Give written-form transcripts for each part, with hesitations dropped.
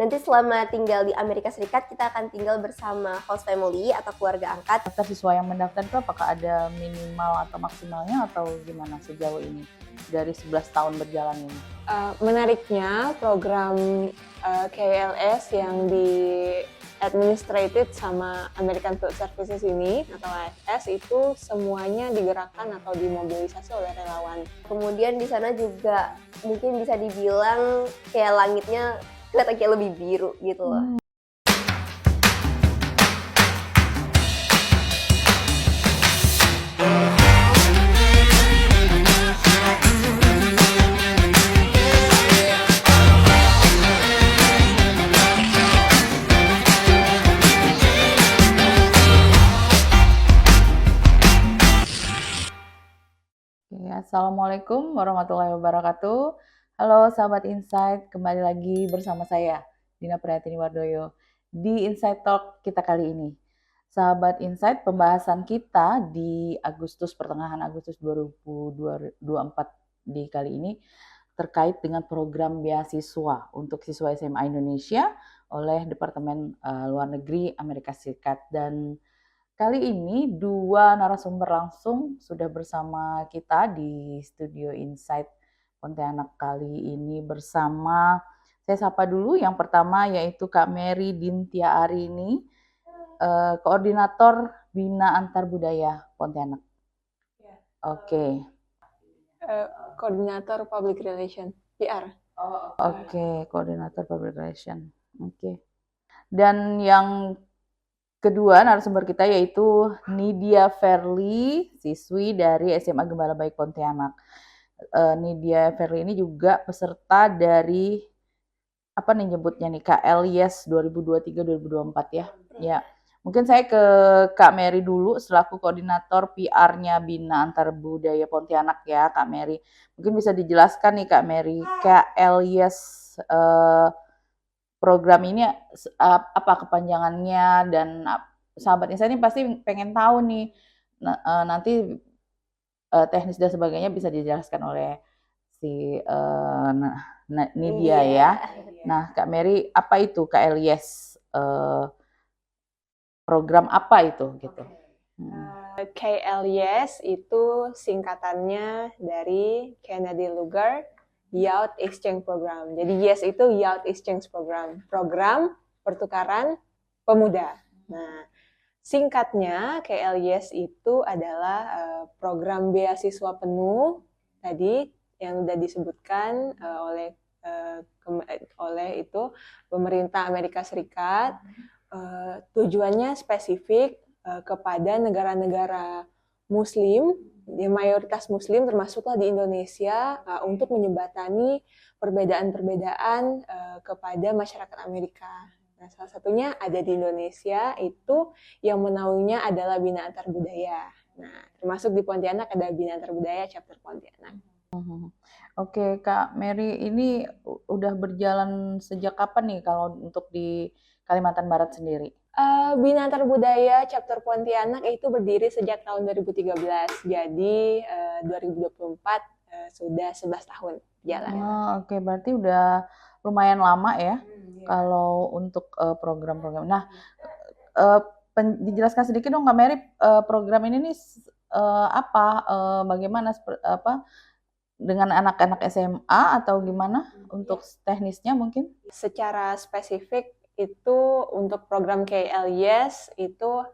Nanti selama tinggal di Amerika Serikat, kita akan tinggal bersama host family atau keluarga angkat. Daftar siswa yang mendaftar itu apakah ada minimal atau maksimalnya atau gimana sejauh ini dari 11 tahun berjalan ini? Menariknya program KLS yang di administrated sama American Field Services ini atau AFS itu semuanya digerakkan atau dimobilisasi oleh relawan. Kemudian di sana juga mungkin bisa dibilang kayak langitnya kelihatan kayak lebih biru gitu loh. Assalamualaikum warahmatullahi wabarakatuh. Halo sahabat Insight, kembali lagi bersama saya Dina Priyatini Wardoyo di Insight Talk kita kali ini. Sahabat Insight, pembahasan kita di pertengahan Agustus 2024 di kali ini terkait dengan program beasiswa untuk siswa SMA Indonesia oleh Departemen Luar Negeri Amerika Serikat. Dan kali ini dua narasumber langsung sudah bersama kita di studio Insight Pontianak kali ini bersama, saya sapa dulu yang pertama yaitu Kak Mary Dintia Arini, Koordinator Bina Antar Budaya Pontianak. Oke. Koordinator Public Relation, PR. Oke, Koordinator Public Relation. Oke. Dan yang kedua narasumber kita yaitu Nidia Verly, siswi dari SMA Gembala Baik Pontianak. Nidia Verly ini juga peserta dari apa nih nyebutnya nih KLS 2023-2024 ya. Ya. Mungkin saya ke Kak Mary dulu selaku koordinator PR-nya Bina Antar Budaya Pontianak ya, Kak Mary. Mungkin bisa dijelaskan nih Kak Mary, KLS program ini apa kepanjangannya, dan sahabat Insight ini pasti pengen tahu nih nanti teknis dan sebagainya bisa dijelaskan oleh si Nidia ya. Nah Kak Mary, apa itu KLS, program apa itu gitu? KLS itu singkatannya dari Kennedy Lugar Youth Exchange Program. Jadi YES itu Youth Exchange Program, program pertukaran pemuda. Nah, singkatnya KLYS itu adalah program beasiswa penuh tadi yang sudah disebutkan oleh itu pemerintah Amerika Serikat. Tujuannya spesifik kepada negara-negara Muslim, mayoritas Muslim termasuklah di Indonesia, untuk menjembatani perbedaan-perbedaan kepada masyarakat Amerika. Nah, salah satunya ada di Indonesia, itu yang menaunginya adalah Bina Antar Budaya. Nah, termasuk di Pontianak ada Bina Antar Budaya chapter Pontianak. Oke, Kak Mary, ini udah berjalan sejak kapan nih kalau untuk di Kalimantan Barat sendiri? Bina Antar Budaya chapter Pontianak itu berdiri sejak tahun 2013. Jadi 2024 sudah 11 tahun jalan. Oke, berarti udah lumayan lama ya. Kalau untuk program-program. Nah, dijelaskan sedikit dong Kak Mary, program ini nih bagaimana dengan anak-anak SMA atau gimana untuk teknisnya mungkin? Secara spesifik itu untuk program KLYS itu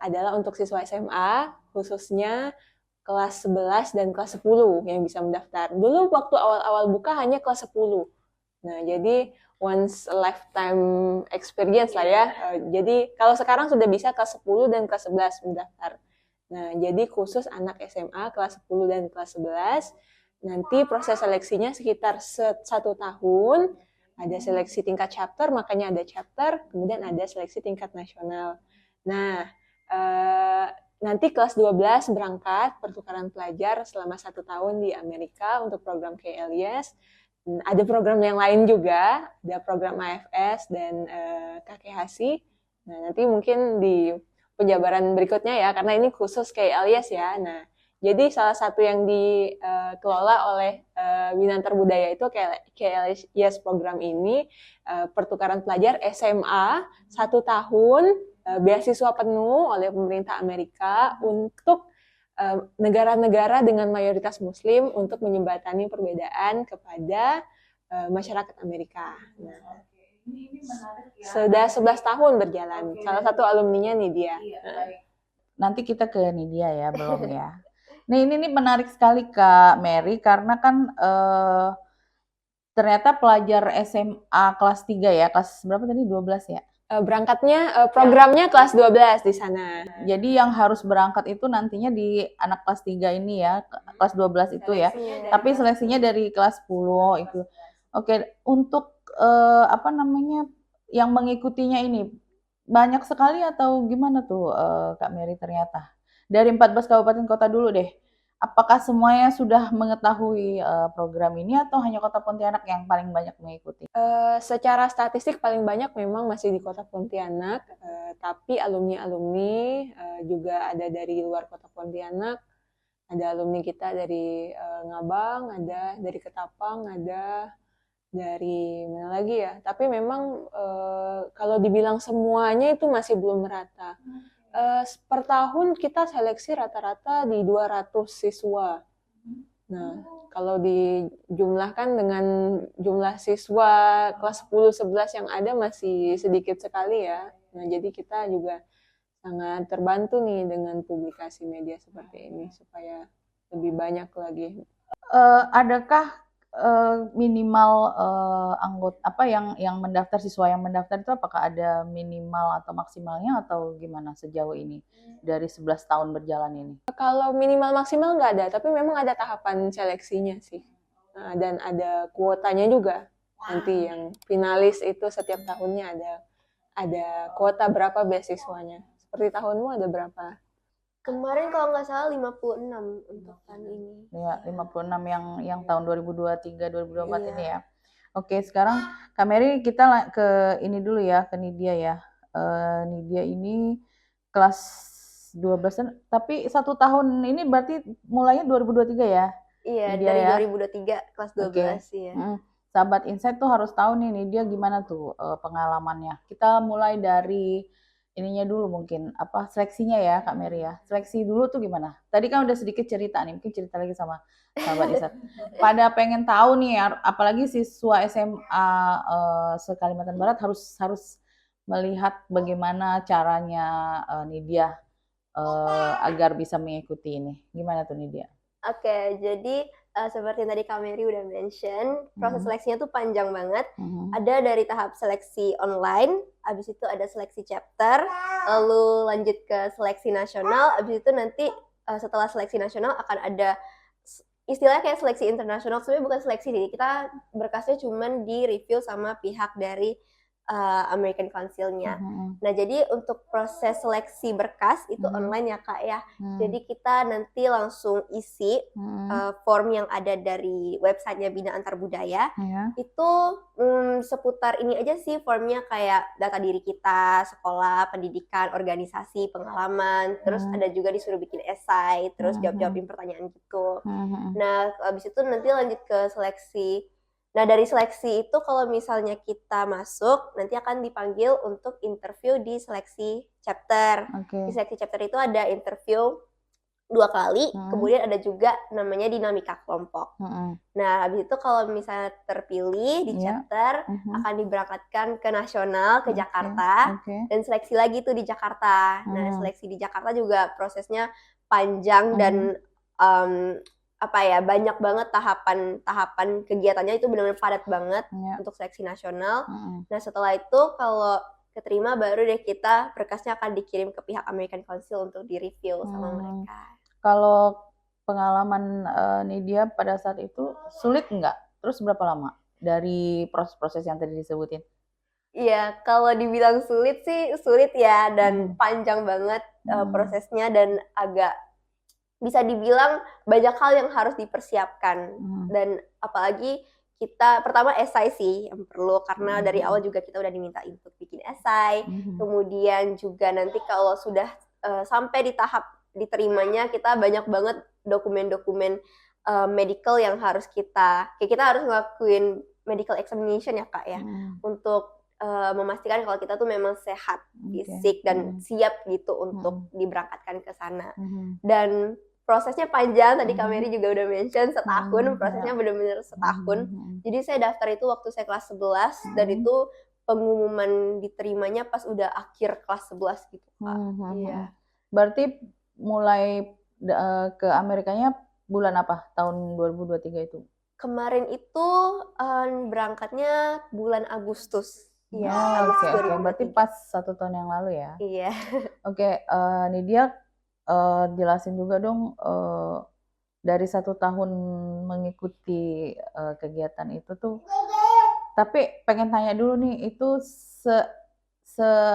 adalah untuk siswa SMA, khususnya kelas 11 dan kelas 10 yang bisa mendaftar. Dulu waktu awal-awal buka hanya kelas 10. Nah, jadi once a lifetime experience lah ya. Jadi kalau sekarang sudah bisa kelas 10 dan kelas 11 mendaftar. Nah, jadi khusus anak SMA kelas 10 dan kelas 11, nanti proses seleksinya sekitar 1 tahun. Ada seleksi tingkat chapter, makanya ada chapter, kemudian ada seleksi tingkat nasional. Nah, nanti kelas 12 berangkat pertukaran pelajar selama 1 tahun di Amerika untuk program KLYS. Ada program yang lain juga, ada program AFS dan KKHC. Nah, nanti mungkin di penjabaran berikutnya ya, karena ini khusus KLYS ya. Nah, Jadi salah satu yang dikelola oleh Bina Antar Budaya itu KLIS program ini pertukaran pelajar SMA 1 tahun beasiswa penuh oleh pemerintah Amerika untuk negara-negara dengan mayoritas Muslim untuk menjembatani perbedaan kepada masyarakat Amerika. Nah, Ini menarik ya. sudah 11 tahun berjalan. Oke, Salah dan- satu alumninya nih dia. Iya, baik. Nanti kita ke Nidia ya, belum ya. Nih ini menarik sekali Kak Mary karena kan ternyata pelajar SMA kelas 3 ya, kelas berapa tadi? 12 ya. Berangkatnya programnya kelas 12 di sana. Jadi yang harus berangkat itu nantinya di anak kelas 3 ini ya, kelas 12 itu ya. Tapi seleksinya dari kelas 10 itu. Oke, untuk apa namanya yang mengikutinya ini banyak sekali atau gimana tuh Kak Mary ternyata? Dari 14 kabupaten kota dulu deh. Apakah semuanya sudah mengetahui program ini atau hanya Kota Pontianak yang paling banyak mengikuti? Secara statistik paling banyak memang masih di Kota Pontianak, tapi alumni-alumni juga ada dari luar Kota Pontianak. Ada alumni kita dari Ngabang, ada dari Ketapang, ada dari mana lagi ya. Tapi memang kalau dibilang semuanya itu masih belum merata. Per tahun kita seleksi rata-rata di 200 siswa. Nah, kalau dijumlahkan dengan jumlah siswa kelas 10, 11 yang ada masih sedikit sekali ya. Nah, jadi kita juga sangat terbantu nih dengan publikasi media seperti ini supaya lebih banyak lagi. Adakah minimal anggota apa yang mendaftar siswa yang mendaftar itu apakah ada minimal atau maksimalnya atau gimana sejauh ini dari 11 tahun berjalan ini? Kalau minimal maksimal nggak ada, tapi memang ada tahapan seleksinya sih. Nah, dan ada kuotanya juga. Nanti yang finalis itu setiap tahunnya ada kuota berapa beasiswanya. Seperti tahunmu ada berapa? Kemarin kalau nggak salah 56 untuk tahun ini. Ya, 56 yang tahun 2023 2024 Iya. ini ya. Oke, sekarang Kak Mary kita ke ini dulu ya, ke Nidia ya. Nidia ini kelas 12 tapi 1 tahun ini berarti mulainya 2023 ya? Iya, Nidia dari ya. 2023 kelas 12 ya. Sahabat Insight tuh harus tahu nih Nidia gimana tuh pengalamannya. Kita mulai dari ininya dulu mungkin apa seleksinya ya Kak Mary ya. Seleksi dulu tuh gimana? Tadi kan udah sedikit cerita nih, mungkin cerita lagi sama sahabat Insight. Pada pengen tahu nih, apalagi siswa SMA se-Kalimantan Barat harus melihat bagaimana caranya Nidia agar bisa mengikuti ini. Gimana tuh Nidia? Oke, jadi seperti yang tadi Kak Mary udah mention, proses seleksinya tuh panjang banget. Ada dari tahap seleksi online, habis itu ada seleksi chapter, lalu lanjut ke seleksi nasional, habis itu nanti setelah seleksi nasional akan ada istilahnya kayak seleksi internasional, sebenarnya bukan seleksi sih, kita berkasnya cuman di review sama pihak dari American Council-nya. Nah, jadi untuk proses seleksi berkas itu online ya Kak ya. Jadi kita nanti langsung isi form yang ada dari websitenya Bina Antar Budaya. Itu seputar ini aja sih formnya, kayak data diri kita, sekolah, pendidikan, organisasi, pengalaman. Terus ada juga disuruh bikin esai, terus jawab-jawabin pertanyaan gitu. Nah, habis itu nanti lanjut ke seleksi. Nah, dari seleksi itu kalau misalnya kita masuk, nanti akan dipanggil untuk interview di seleksi chapter. Di seleksi chapter itu ada interview 2 kali, kemudian ada juga namanya dinamika kelompok. Nah, habis itu kalau misalnya terpilih di chapter, akan diberangkatkan ke nasional, ke Jakarta, dan seleksi lagi tuh di Jakarta. Nah, seleksi di Jakarta juga prosesnya panjang dan banyak banget tahapan kegiatannya, itu benar-benar padat banget untuk seleksi nasional. Nah, setelah itu kalau keterima baru deh kita berkasnya akan dikirim ke pihak American Council untuk direview sama mereka. Kalau pengalaman Nidia pada saat itu sulit nggak? Terus berapa lama dari proses-proses yang tadi disebutin? Iya, kalau dibilang sulit sih sulit ya, dan panjang banget prosesnya, dan agak bisa dibilang banyak hal yang harus dipersiapkan. Dan apalagi kita pertama esai sih yang perlu, karena dari awal juga kita udah diminta untuk bikin esai. Kemudian juga nanti kalau sudah sampai di tahap diterimanya kita banyak banget dokumen-dokumen medical yang harus kita harus ngelakuin medical examination ya Kak ya, untuk memastikan kalau kita tuh memang sehat fisik dan siap gitu untuk diberangkatkan ke sana. Dan prosesnya panjang, tadi Kak Mary juga udah mention setahun, prosesnya benar-benar setahun. Jadi saya daftar itu waktu saya kelas 11 dan itu pengumuman diterimanya pas udah akhir kelas 11 gitu Kak. Iya. Berarti mulai ke Amerikanya bulan apa? Tahun 2023 itu? Kemarin itu berangkatnya bulan Agustus. Iya, Agustus Oke. Berarti 2023. pas 1 tahun yang lalu ya? Iya. Oke, Nidia jelasin juga dong dari 1 tahun mengikuti kegiatan itu tuh. Tapi pengen tanya dulu nih, itu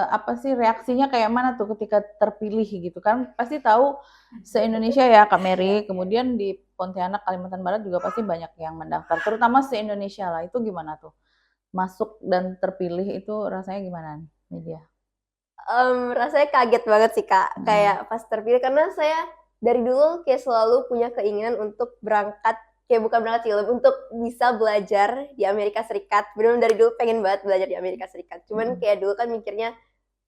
apa sih reaksinya kayak mana tuh ketika terpilih gitu kan? Pasti tahu se-Indonesia ya Kak Mary, kemudian di Pontianak, Kalimantan Barat juga pasti banyak yang mendaftar, terutama se-Indonesia lah. Itu gimana tuh? Masuk dan terpilih itu rasanya gimana Nidia? Rasanya kaget banget sih Kak, kayak pas terpilih karena saya dari dulu kayak selalu punya keinginan untuk berangkat, kayak bukan berangkat sih, untuk bisa belajar di Amerika Serikat. Bener-bener dari dulu pengen banget belajar di Amerika Serikat. Cuman kayak dulu kan mikirnya,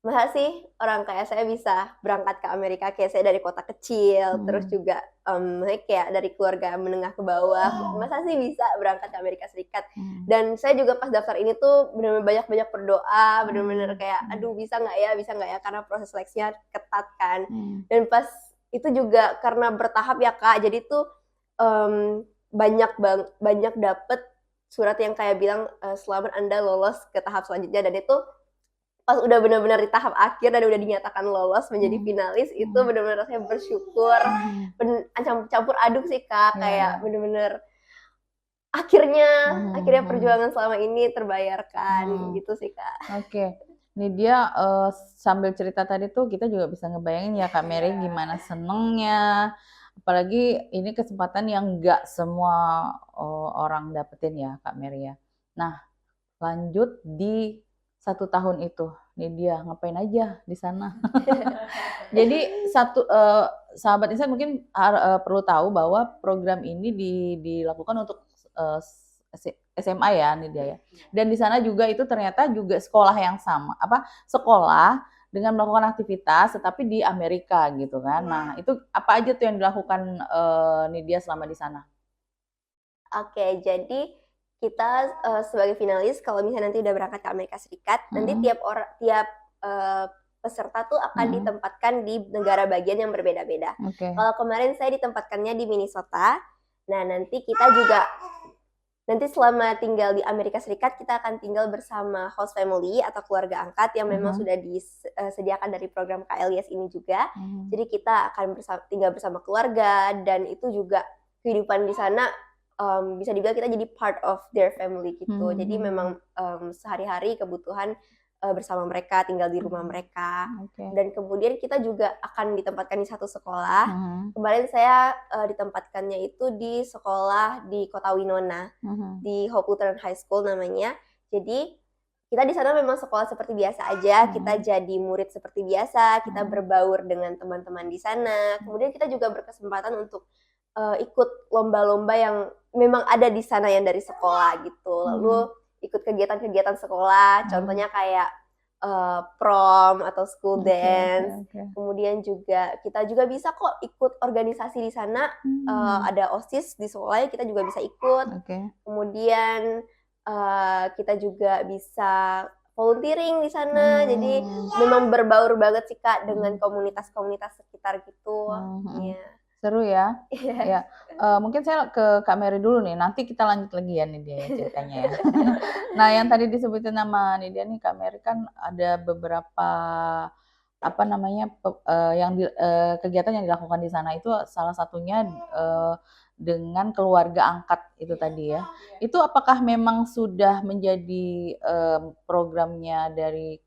masa sih orang kayak saya bisa berangkat ke Amerika, kayak saya dari kota kecil, terus juga kayak dari keluarga menengah ke bawah, masa sih bisa berangkat ke Amerika Serikat. Dan saya juga pas daftar ini tuh benar-benar banyak-banyak berdoa, benar-benar kayak aduh bisa nggak ya, karena proses seleksinya ketat kan. Dan pas itu juga karena bertahap ya Kak, jadi tuh banyak dapet surat yang kayak bilang selamat Anda lolos ke tahap selanjutnya, dan itu pas udah benar-benar di tahap akhir dan udah dinyatakan lolos menjadi finalis, itu benar-benar rasanya bersyukur, campur aduk sih Kak, kayak benar-benar akhirnya perjuangan selama ini terbayarkan gitu sih Kak. Oke. Nidia sambil cerita tadi tuh kita juga bisa ngebayangin ya Kak Mary gimana senengnya, apalagi ini kesempatan yang nggak semua orang dapetin ya Kak Mary ya. Nah, lanjut di 1 tahun itu, Nidia ngapain aja di sana? Jadi sahabat Insight mungkin perlu tahu bahwa program ini dilakukan untuk SMA ya Nidia ya. Dan di sana juga itu ternyata juga sekolah yang sama, sekolah dengan melakukan aktivitas tetapi di Amerika gitu kan. Nah, itu apa aja tuh yang dilakukan Nidia selama di sana? Oke, jadi kita sebagai finalis kalau misalnya nanti udah berangkat ke Amerika Serikat, nanti tiap peserta tuh akan ditempatkan di negara bagian yang berbeda-beda. Kalau kemarin saya ditempatkannya di Minnesota. Nah, nanti selama tinggal di Amerika Serikat kita akan tinggal bersama host family atau keluarga angkat yang memang sudah disediakan dari program KLIS ini juga. Jadi kita akan tinggal bersama keluarga, dan itu juga kehidupan di sana bisa dibilang kita jadi part of their family gitu. Jadi memang sehari-hari kebutuhan bersama mereka, tinggal di rumah mereka. Dan kemudian kita juga akan ditempatkan di satu sekolah. Kemarin saya ditempatkannya itu di sekolah di kota Winona, di Hope Lutheran High School namanya. Jadi kita di sana memang sekolah seperti biasa aja, kita jadi murid seperti biasa, kita berbaur dengan teman-teman di sana. Kemudian kita juga berkesempatan untuk ikut lomba-lomba yang memang ada di sana yang dari sekolah gitu. Lalu ikut kegiatan-kegiatan sekolah, contohnya kayak prom atau school dance. Kemudian juga kita juga bisa kok ikut organisasi di sana, ada OSIS di sekolah kita juga bisa ikut. Kemudian kita juga bisa volunteering di sana. Jadi memang berbaur banget sih Kak dengan komunitas-komunitas sekitar gitu. Seru ya. Ya. Mungkin saya ke Kak Mary dulu nih, nanti kita lanjut lagi ya Nidia ceritanya ya. Nah, yang tadi disebutin nama Nidia nih, Kak Mary kan ada beberapa kegiatan yang dilakukan di sana, itu salah satunya dengan keluarga angkat itu tadi ya. Itu apakah memang sudah menjadi programnya dari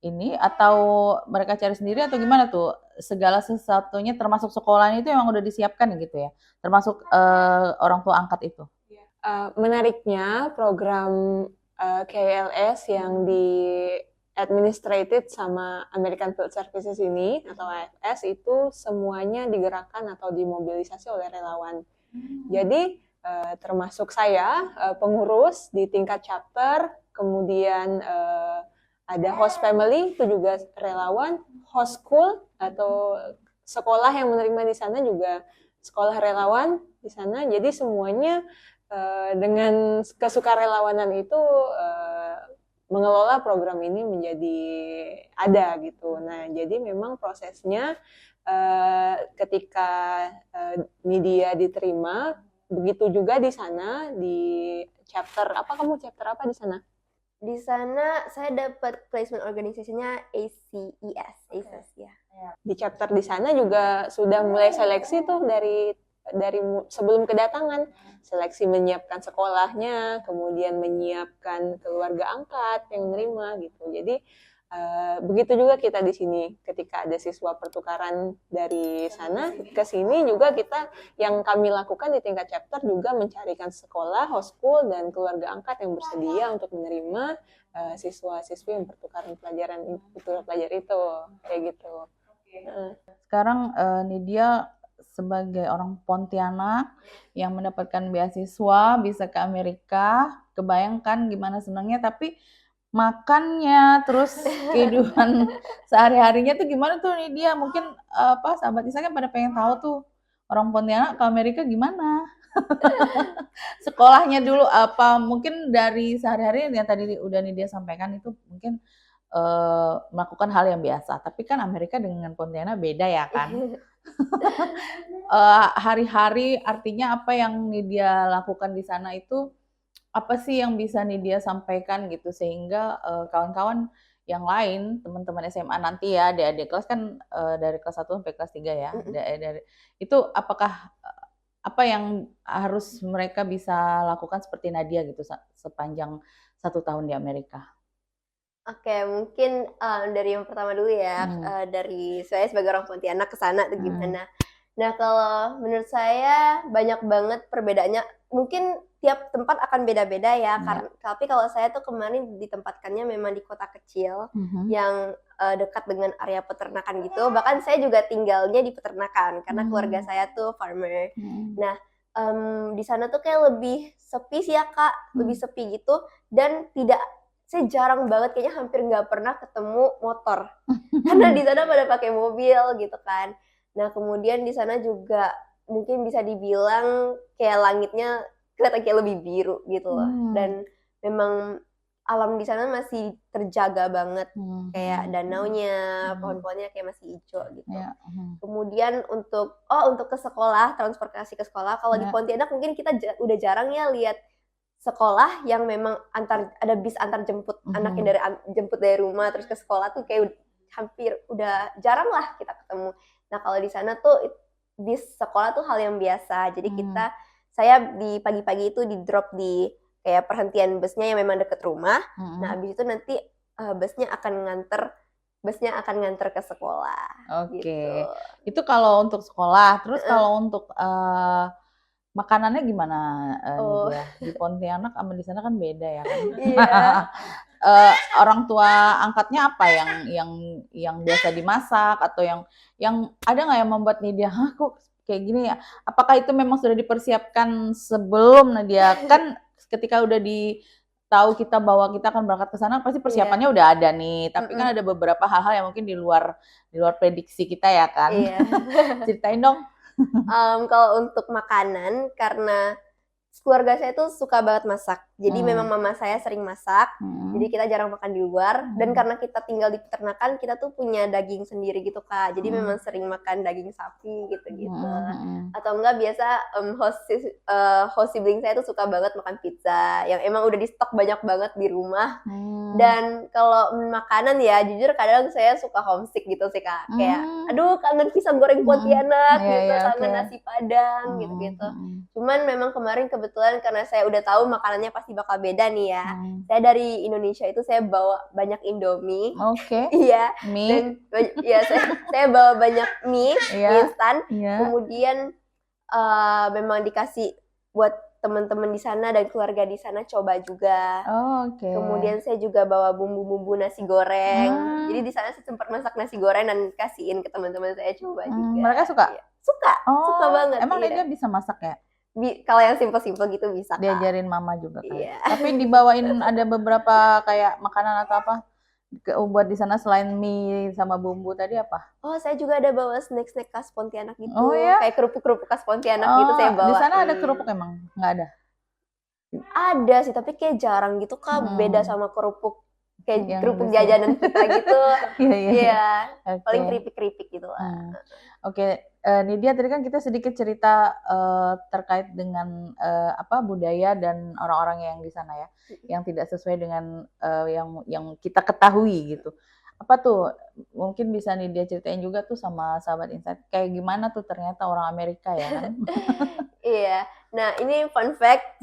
ini, atau mereka cari sendiri, atau gimana tuh? Segala sesuatunya termasuk sekolahnya itu emang udah disiapkan gitu ya, termasuk orang tua angkat itu. Menariknya program KLS yang administrated sama American Field Services ini atau AFS itu semuanya digerakkan atau dimobilisasi oleh relawan. Jadi termasuk saya pengurus di tingkat chapter, kemudian ada host family itu juga relawan, host school atau sekolah yang menerima di sana juga sekolah relawan di sana. Jadi semuanya dengan kesukarelawanan itu mengelola program ini menjadi ada gitu. Nah, jadi memang prosesnya ketika Nidia diterima, begitu juga di sana di chapter apa, kamu chapter apa di sana? Di sana saya dapat placement organisasinya ACES ya. Di chapter di sana juga sudah mulai seleksi tuh dari sebelum kedatangan, seleksi menyiapkan sekolahnya, kemudian menyiapkan keluarga angkat yang menerima gitu. Jadi begitu juga kita di sini, ketika ada siswa pertukaran dari sana ke sini juga kita yang kami lakukan di tingkat chapter juga mencarikan sekolah, host school dan keluarga angkat yang bersedia untuk menerima siswa-siswi yang pertukaran pelajar itu kayak gitu. Sekarang Nidia sebagai orang Pontianak yang mendapatkan beasiswa bisa ke Amerika, kebayangkan gimana senangnya, tapi makannya terus kehidupan sehari-harinya tuh gimana tuh Nidia? Mungkin sahabat Isa kan pada pengen tahu tuh orang Pontianak ke Amerika gimana? Sekolahnya dulu apa, mungkin dari sehari-hari yang tadi udah Nidia sampaikan itu mungkin melakukan hal yang biasa, tapi kan Amerika dengan Pontianak beda ya kan? Hari-hari artinya apa yang Nidia lakukan di sana itu apa sih yang bisa Nidia sampaikan gitu sehingga kawan-kawan yang lain, teman-teman SMA nanti ya, adik-adik kelas kan dari kelas 1 sampai kelas 3 ya. Itu apakah apa yang harus mereka bisa lakukan seperti Nadia gitu sepanjang 1 tahun di Amerika? Oke, mungkin dari yang pertama dulu ya, dari saya sebagai orang Pontianak ke sana tuh gimana. Nah, kalau menurut saya banyak banget perbedaannya. Mungkin tiap tempat akan beda-beda ya, tapi kalau saya tuh kemarin ditempatkannya memang di kota kecil yang dekat dengan area peternakan gitu. Bahkan saya juga tinggalnya di peternakan karena keluarga saya tuh farmer. Nah, di sana tuh kayak lebih sepi sih ya Kak, lebih sepi gitu, dan saya jarang banget, kayaknya hampir nggak pernah ketemu motor karena di sana pada pakai mobil gitu kan. Nah, kemudian di sana juga mungkin bisa dibilang kayak langitnya kelihatan kayak lebih biru gitu loh. Dan memang alam di sana masih terjaga banget, kayak danaunya, pohon-pohonnya kayak masih hijau gitu. Kemudian untuk ke sekolah, transportasi ke sekolah, kalau di Pontianak mungkin kita udah jarang ya lihat sekolah yang memang ada bis antar jemput anaknya jemput dari rumah terus ke sekolah tuh kayak hampir udah jarang lah kita ketemu. Nah, kalau di sana tuh bis sekolah tuh hal yang biasa. Jadi saya di pagi-pagi itu di drop di kayak perhentian busnya yang memang deket rumah. Nah, habis itu nanti busnya akan nganter ke sekolah. Oke. Gitu. Itu kalau untuk sekolah. Terus kalau untuk makanannya gimana Nidia? Di Pontianak sama di sana kan beda ya kan? Orang tua angkatnya apa yang biasa dimasak atau yang ada nggak yang membuat Nidia kok kayak gini ya? Apakah itu memang sudah dipersiapkan sebelum Nidia? Kan ketika udah tahu kita bahwa kita akan berangkat ke sana pasti persiapannya udah ada nih, tapi kan ada beberapa hal-hal yang mungkin di luar prediksi kita ya kan? Ceritain dong. Kalau untuk makanan, karena keluarga saya tuh suka banget masak. Jadi memang mama saya sering masak. Jadi kita jarang makan di luar. Dan karena kita tinggal di peternakan, kita tuh punya daging sendiri gitu Kak. Jadi memang sering makan daging sapi gitu-gitu. Atau enggak biasa host sibling saya tuh suka banget makan pizza. Yang emang udah di stok banyak banget di rumah. Dan kalau makanan ya jujur kadang saya suka homesick gitu sih Kak. Kayak aduh kangen pisang goreng Pontianak gitu, kangen nasi Padang gitu-gitu. Cuman memang kemarin kebetulan karena saya udah tahu makanannya pasti bakal beda nih ya. Saya dari Indonesia itu saya bawa banyak Indomie. Oke. Iya. Mie. Dan ya saya bawa banyak mie instan. Kemudian memang dikasih buat teman-teman di sana dan keluarga di sana coba juga. Oh, oke. Kemudian saya juga bawa bumbu-bumbu nasi goreng. Hmm. Jadi di sana saya sempat masak nasi goreng dan kasihin ke teman-teman saya coba juga. Mereka suka? Iya. Suka banget. Emang iya. dia bisa masak ya? Kalau yang simple-simple gitu bisa, Kak. Diajarin mama juga kan. Iya. Tapi dibawain ada beberapa kayak makanan atau apa buat di sana selain mie sama bumbu tadi apa? Oh, saya juga ada bawa snack-snack khas Pontianak gitu. Oh, ya? Kayak kerupuk-kerupuk khas Pontianak gitu saya bawa. Di sana ada kerupuk emang? Nggak ada? Ada sih, tapi kayak jarang gitu, Kak. Beda sama kerupuk kayak Yang kerupuk biasa. jajanan kita gitu. Iya. Iya. Oke. Paling keripik-keripik gitu lah. Oke, Nidia tadi kan kita sedikit cerita terkait dengan budaya dan orang-orang yang di sana ya, yang tidak sesuai dengan yang kita ketahui gitu. Apa tuh? Mungkin bisa Nidia ceritain juga tuh sama sahabat Insight, kayak gimana tuh ternyata orang Amerika ya kan? Iya. Nah, ini fun fact,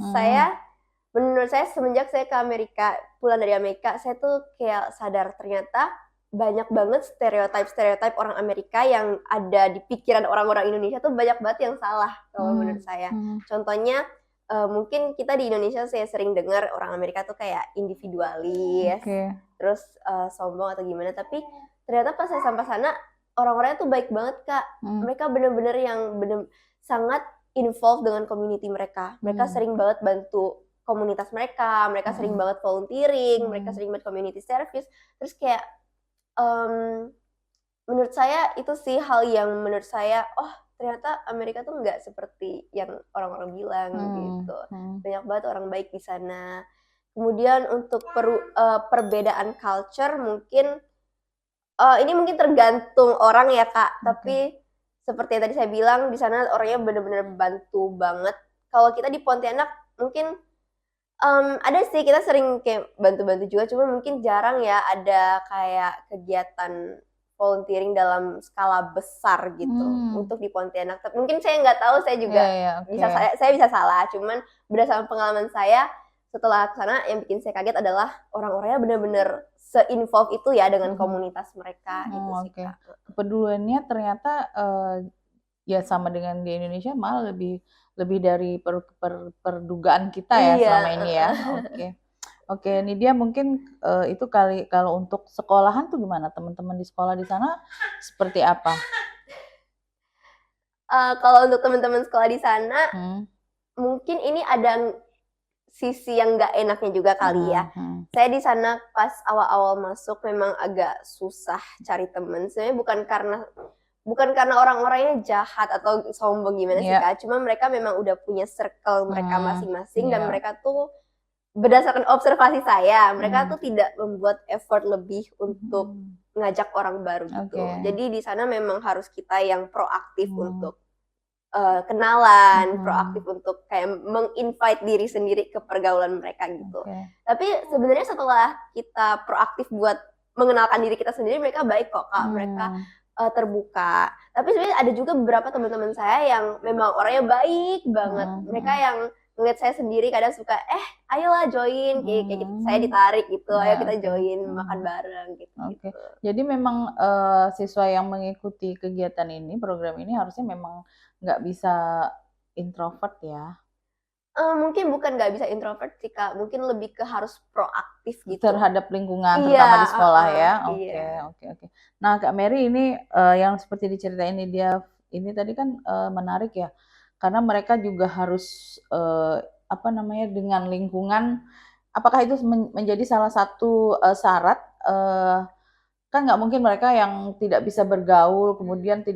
menurut saya semenjak saya ke Amerika, pulang dari Amerika, saya tuh kayak sadar ternyata banyak banget stereotip orang Amerika yang ada di pikiran orang-orang Indonesia tuh banyak banget yang salah kalau menurut saya. Contohnya mungkin kita di Indonesia saya sering dengar orang Amerika tuh kayak individualis, terus sombong atau gimana. Tapi ternyata pas saya sampai sana orang-orangnya tuh baik banget, Kak. Mereka bener-bener yang sangat involved dengan community mereka. Mereka sering banget bantu komunitas mereka sering banget volunteering, mereka sering banget community service. Terus kayak menurut saya itu sih hal yang menurut saya, oh ternyata Amerika tuh nggak seperti yang orang-orang bilang gitu. Banyak banget orang baik di sana. Kemudian untuk perbedaan culture mungkin ini mungkin tergantung orang ya, Kak. Tapi seperti yang tadi saya bilang, di sana orangnya benar-benar bantu banget. Kalau kita di Pontianak mungkin ada sih, kita sering kayak bantu-bantu juga, cuma mungkin jarang ya ada kayak kegiatan volunteering dalam skala besar gitu untuk di Pontianak. Tapi mungkin saya nggak tahu, saya juga saya bisa salah, cuman berdasarkan pengalaman saya setelah ke sana yang bikin saya kaget adalah orang-orangnya benar-benar se-involve itu ya dengan komunitas mereka gitu sih, Kak. Kepeduliannya ternyata ya sama dengan di Indonesia, malah lebih dari perdugaan kita ya selama ini ya. Oke, Nidia mungkin itu kali kalau untuk sekolahan tuh gimana? Teman-teman di sekolah di sana seperti apa? Kalau untuk teman-teman sekolah di sana, mungkin ini ada sisi yang nggak enaknya juga kali ya. Saya di sana pas awal-awal masuk memang agak susah cari teman. Sebenarnya bukan karena orang-orangnya jahat atau sombong gimana sih, Kak. Cuma mereka memang udah punya circle mereka masing-masing dan mereka tuh berdasarkan observasi saya, mereka tuh tidak membuat effort lebih untuk ngajak orang baru gitu. Jadi di sana memang harus kita yang proaktif untuk kenalan, proaktif untuk kayak menginvite diri sendiri ke pergaulan mereka gitu. Tapi sebenarnya setelah kita proaktif buat mengenalkan diri kita sendiri, mereka baik kok, Kak. Mereka terbuka. Tapi sebenarnya ada juga beberapa teman-teman saya yang memang orangnya baik banget. Mereka yang ngeliat saya sendiri kadang suka, ayolah join, kayak gitu. Saya ditarik gitu, ayo kita join makan bareng gitu. Jadi memang siswa yang mengikuti kegiatan ini, program ini harusnya memang nggak bisa introvert ya? Mungkin bukan nggak bisa introvert sih, Kak. Mungkin lebih ke harus proaktif gitu. Terhadap lingkungan, terutama di sekolah ya? Oke. Nah, Kak Mary ini yang seperti diceritain dia ini tadi kan menarik ya. Karena mereka juga harus dengan lingkungan, apakah itu menjadi salah satu syarat, kan nggak mungkin mereka yang tidak bisa bergaul, kemudian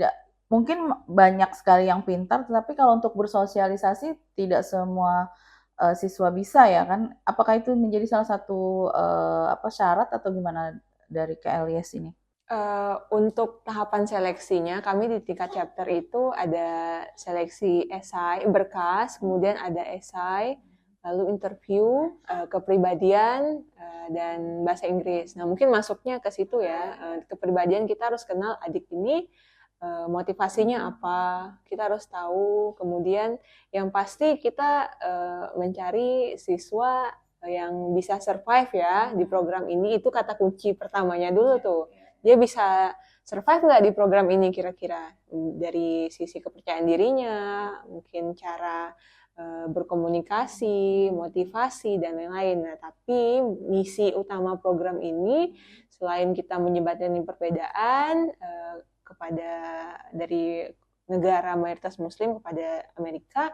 mungkin banyak sekali yang pintar, tetapi kalau untuk bersosialisasi tidak semua siswa bisa ya kan? Apakah itu menjadi salah satu syarat atau gimana dari KLIS ini? Untuk tahapan seleksinya, kami di tingkat chapter itu ada seleksi esai berkas, kemudian ada esai, lalu interview, kepribadian, dan bahasa Inggris. Nah, mungkin masuknya ke situ ya. Kepribadian kita harus kenal adik ini, motivasinya apa, kita harus tahu. Kemudian yang pasti kita mencari siswa yang bisa survive ya di program ini. Itu kata kunci pertamanya dulu tuh. Dia bisa survive nggak di program ini kira-kira, dari sisi kepercayaan dirinya, mungkin cara berkomunikasi, motivasi, dan lain-lain. Nah, tapi misi utama program ini selain kita menjembatani perbedaan kepada dari negara mayoritas Muslim kepada Amerika,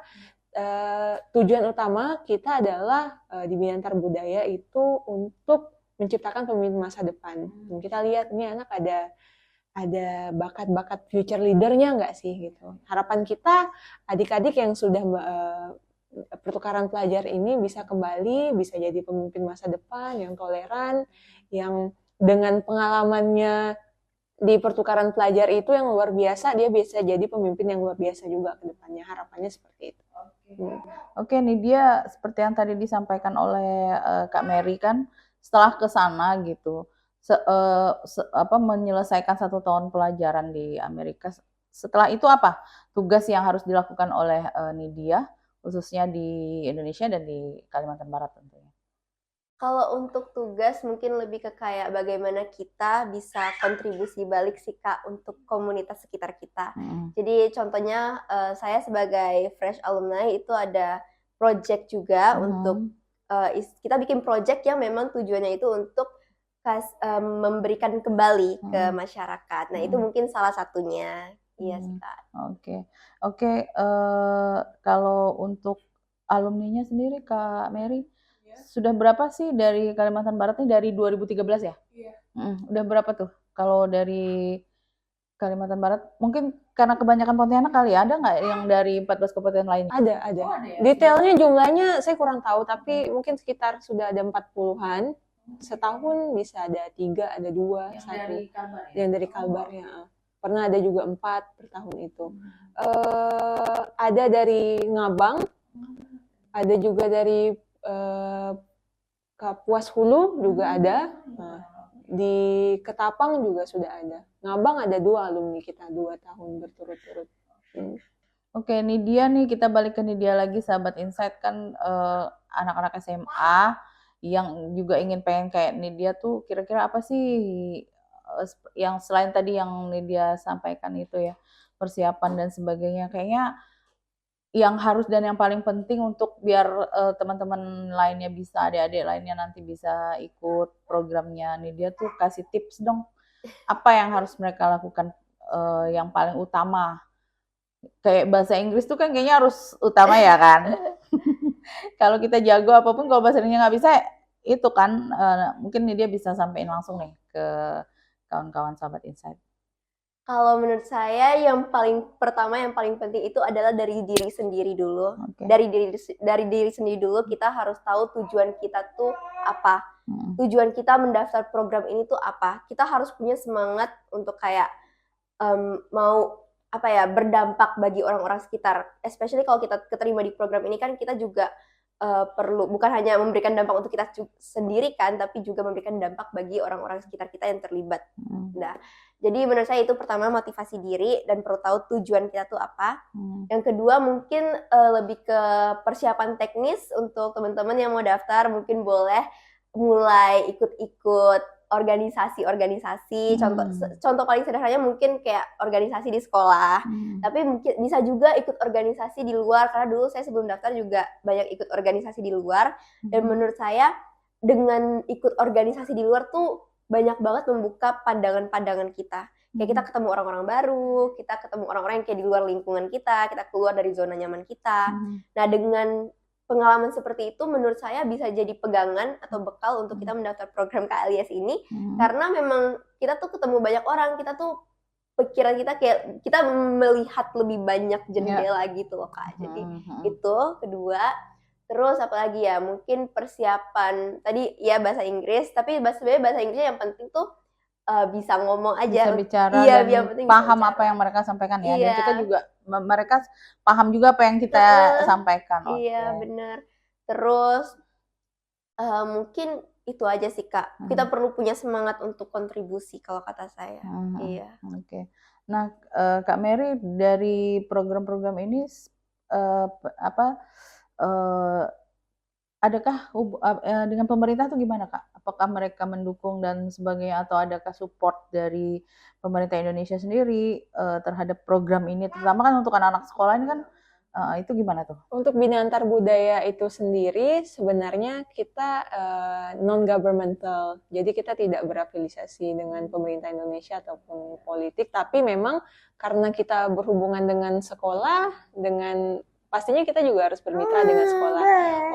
tujuan utama kita adalah di Bina Antar Budaya itu untuk menciptakan pemimpin masa depan. Kita lihat ini anak ada bakat-bakat future leader-nya nggak sih gitu. Harapan kita adik-adik yang sudah pertukaran pelajar ini bisa kembali, bisa jadi pemimpin masa depan yang toleran, yang dengan pengalamannya di pertukaran pelajar itu yang luar biasa, dia bisa jadi pemimpin yang luar biasa juga ke depannya. Harapannya seperti itu. Oke, nih dia seperti yang tadi disampaikan oleh Kak Mary kan, setelah ke sana gitu, menyelesaikan 1 tahun pelajaran di Amerika. Setelah itu apa tugas yang harus dilakukan oleh Nidia, khususnya di Indonesia dan di Kalimantan Barat tentunya? Kalau untuk tugas mungkin lebih ke kayak bagaimana kita bisa kontribusi balik sih Kak untuk komunitas sekitar kita. Jadi contohnya saya sebagai fresh alumni itu ada project juga untuk kita bikin project yang memang tujuannya itu untuk memberikan kembali ke masyarakat. Nah itu mungkin salah satunya. Iya sih Kak. Oke. Kalau untuk alumninya sendiri Kak Mary, sudah berapa sih dari Kalimantan Barat nih, dari 2013 ya? Iya. Udah berapa tuh? Kalau dari Kalimantan Barat, mungkin karena kebanyakan Pontianak kali ya, ada nggak yang dari 14 kabupaten lain? Ada. Oh, ada ya? Detailnya jumlahnya saya kurang tahu, tapi mungkin sekitar sudah ada 40-an. Setahun bisa ada 3, ada 2, Yang 1. dari Kalbar ya? Yang dari Kalbar ya. Pernah ada juga 4 per tahun itu. Ada dari Ngabang, ada juga dari Kapuas Hulu juga ada. Nah, di Ketapang juga sudah ada. Ngabang ada 2 alumni kita 2 tahun berturut-turut. Oke, Nidia nih, kita balik ke Nidia lagi, sahabat Insight kan anak-anak SMA yang juga pengen kayak Nidia tuh, kira-kira apa sih yang selain tadi yang Nidia sampaikan itu ya, persiapan dan sebagainya, kayaknya yang harus dan yang paling penting untuk biar teman-teman lainnya bisa, adik-adik lainnya nanti bisa ikut programnya Nidia tuh, kasih tips dong, apa yang harus mereka lakukan yang paling utama. Kayak bahasa Inggris tuh kan kayaknya harus utama ya kan. Kalau kita jago apapun, kalau bahasa Inggrisnya nggak bisa, itu kan mungkin Nidia bisa sampein langsung nih ke kawan-kawan sahabat Insight. Kalau menurut saya yang paling pertama, yang paling penting itu adalah dari diri sendiri dulu. Oke. Dari diri sendiri dulu kita harus tahu tujuan kita tuh apa. Tujuan kita mendaftar program ini tuh apa. Kita harus punya semangat untuk kayak mau berdampak bagi orang-orang sekitar. Especially kalau kita keterima di program ini kan kita juga perlu bukan hanya memberikan dampak untuk kita sendiri kan, tapi juga memberikan dampak bagi orang-orang sekitar kita yang terlibat. Nah, jadi menurut saya itu pertama motivasi diri dan perlu tahu tujuan kita tuh apa. Yang kedua mungkin lebih ke persiapan teknis untuk teman-teman yang mau daftar, mungkin boleh mulai ikut-ikut organisasi-organisasi. Contoh paling sederhananya mungkin kayak organisasi di sekolah. Tapi mungkin bisa juga ikut organisasi di luar, karena dulu saya sebelum daftar juga banyak ikut organisasi di luar. Dan menurut saya dengan ikut organisasi di luar tuh banyak banget membuka pandangan-pandangan kita. Kayak kita ketemu orang-orang baru, kita ketemu orang-orang yang kayak di luar lingkungan kita keluar dari zona nyaman kita. Nah, dengan pengalaman seperti itu menurut saya bisa jadi pegangan atau bekal untuk kita mendaftar program KLIS ini. Karena memang kita tuh ketemu banyak orang, kita tuh pikiran kita kayak kita melihat lebih banyak jendela gitu loh Kak. Jadi itu kedua. Terus apalagi ya, mungkin persiapan tadi ya bahasa Inggris, tapi sebenarnya bahasa Inggrisnya yang penting tuh bisa ngomong aja, bisa bicara dan paham apa yang mereka sampaikan ya. Dan kita juga mereka paham juga apa yang kita sampaikan. Iya benar. Terus mungkin itu aja sih Kak. Kita perlu punya semangat untuk kontribusi kalau kata saya. Iya. Oke. Nah, Kak Mary, dari program-program ini adakah dengan pemerintah tuh gimana Kak? Apakah mereka mendukung dan sebagainya, atau adakah support dari pemerintah Indonesia sendiri terhadap program ini? Terutama kan untuk anak-anak sekolah ini kan Itu gimana tuh? Untuk Bina Antar Budaya itu sendiri sebenarnya kita non-governmental, jadi kita tidak berafiliasi dengan pemerintah Indonesia ataupun politik, tapi memang karena kita berhubungan dengan sekolah, pastinya kita juga harus bermitra dengan sekolah.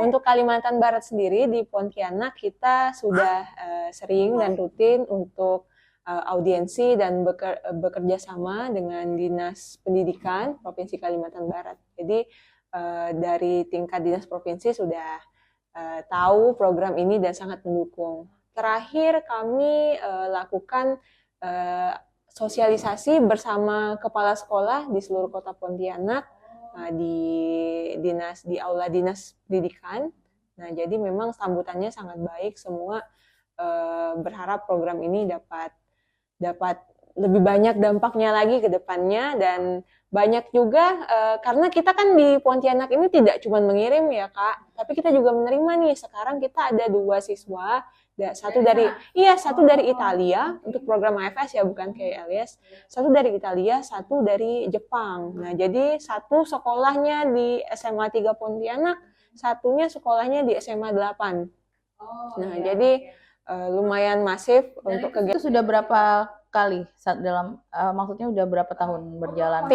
Untuk Kalimantan Barat sendiri di Pontianak kita sudah sering dan rutin untuk audiensi dan bekerja sama dengan Dinas Pendidikan Provinsi Kalimantan Barat. Jadi dari tingkat dinas provinsi sudah tahu program ini dan sangat mendukung. Terakhir kami lakukan sosialisasi bersama kepala sekolah di seluruh kota Pontianak di aula dinas pendidikan. Nah, jadi memang sambutannya sangat baik, semua berharap program ini dapat lebih banyak dampaknya lagi ke depannya, dan banyak juga karena kita kan di Pontianak ini tidak cuma mengirim ya Kak, tapi kita juga menerima nih. Sekarang kita ada 2 siswa, satu dari Italia untuk program AFS ya, bukan KLS, satu dari Italia, satu dari Jepang. Nah, jadi satu sekolahnya di SMA 3 Pontianak, satunya sekolahnya di SMA 8. Nah, jadi lumayan masif untuk kegiatan. Itu sudah berapa kali dalam maksudnya udah berapa tahun berjalan?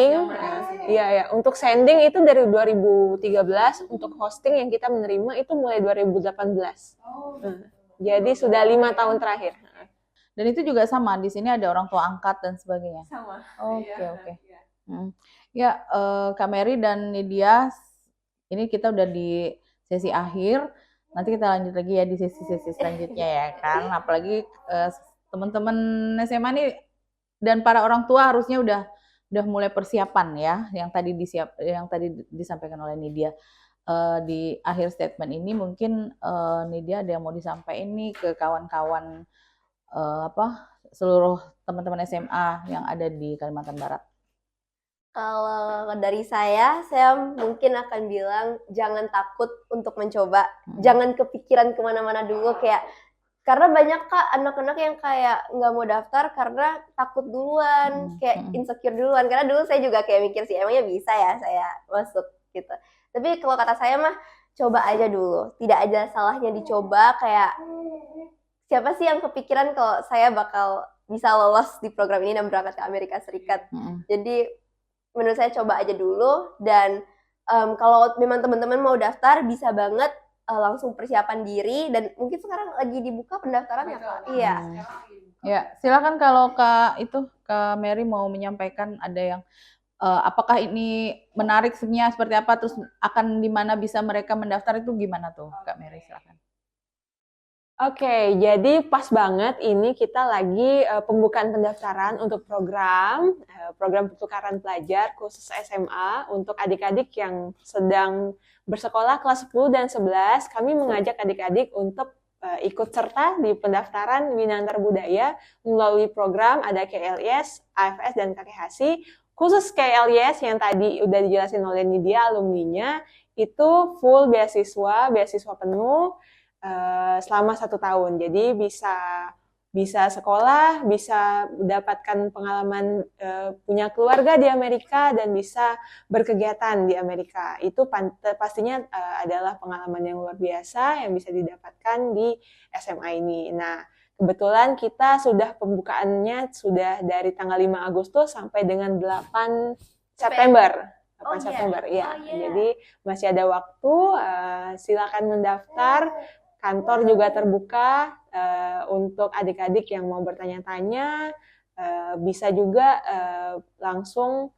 Iya, untuk sending itu dari 2013, untuk hosting yang kita menerima itu mulai 2018. Jadi sudah 5 tahun terakhir. Dan itu juga sama, di sini ada orang tua angkat dan sebagainya. Sama. Oke. Ya, Kak Mary dan Nidia, ini kita udah di sesi akhir. Nanti kita lanjut lagi ya di sesi-sesi selanjutnya ya kan. Apalagi teman-teman SMA nih dan para orang tua harusnya udah mulai persiapan ya, yang tadi disampaikan oleh Nidia. Di akhir statement ini mungkin Nidia ada yang mau disampaikan nih ke kawan-kawan seluruh teman-teman SMA yang ada di Kalimantan Barat. Kalau dari saya mungkin akan bilang jangan takut untuk mencoba, jangan kepikiran kemana-mana dulu, karena banyak Kak anak-anak yang kayak nggak mau daftar karena takut duluan, kayak insecure duluan. Karena dulu saya juga kayak mikir sih, emangnya bisa ya saya masuk gitu. Tapi kalau kata saya mah coba aja dulu, tidak ada salahnya dicoba. Kayak siapa sih yang kepikiran kalau saya bakal bisa lolos di program ini dan berangkat ke Amerika Serikat. Jadi menurut saya coba aja dulu, dan kalau memang teman-teman mau daftar bisa banget langsung persiapan diri, dan mungkin sekarang lagi dibuka pendaftaran ya Kak? Iya. Ya, silakan kalau Kak Mary mau menyampaikan ada yang apakah ini menarik sebenarnya seperti apa, terus akan di mana bisa mereka mendaftar, itu gimana tuh Kak Mary, silakan. Oke, jadi pas banget ini kita lagi pembukaan pendaftaran untuk program pertukaran pelajar khusus SMA untuk adik-adik yang sedang bersekolah kelas 10 dan 11. Kami mengajak adik-adik untuk ikut serta di pendaftaran Bina Antar Budaya melalui program ada KLS, AFS, dan KKHSI. Khusus KLS yang tadi udah dijelasin oleh Nidia, alumninya, itu full beasiswa penuh selama 1 tahun. Jadi bisa sekolah, bisa mendapatkan pengalaman punya keluarga di Amerika, dan bisa berkegiatan di Amerika. Itu pastinya adalah pengalaman yang luar biasa yang bisa didapatkan di SMA ini. Nah, kebetulan kita sudah pembukaannya sudah dari tanggal 5 Agustus sampai dengan 8 September. 8 September, ya. Jadi masih ada waktu, silakan mendaftar. Kantor juga terbuka untuk adik-adik yang mau bertanya-tanya. Bisa juga langsung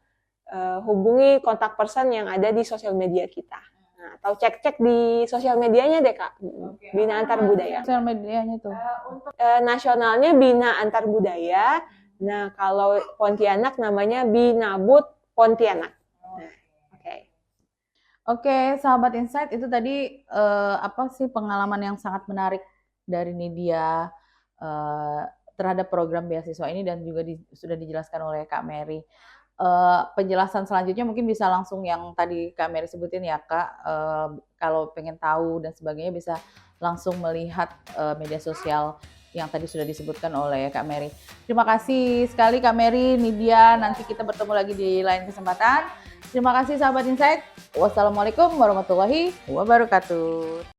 hubungi kontak person yang ada di sosial media kita. Nah, atau cek di sosial medianya deh Kak, Bina Antar Budaya. Sosial medianya tuh? Nasionalnya Bina Antar Budaya. Nah, kalau Pontianak namanya Binabud Pontianak. Oke, sahabat Insight, itu tadi apa sih pengalaman yang sangat menarik dari Nidia terhadap program beasiswa ini, dan juga sudah dijelaskan oleh Kak Mary. Penjelasan selanjutnya mungkin bisa langsung yang tadi Kak Mary sebutin ya Kak, kalau pengen tahu dan sebagainya bisa langsung melihat media sosial yang tadi sudah disebutkan oleh Kak Mary. Terima kasih sekali Kak Mary, Nidia. Nanti kita bertemu lagi di lain kesempatan. Terima kasih sahabat Insight. Wassalamualaikum warahmatullahi wabarakatuh.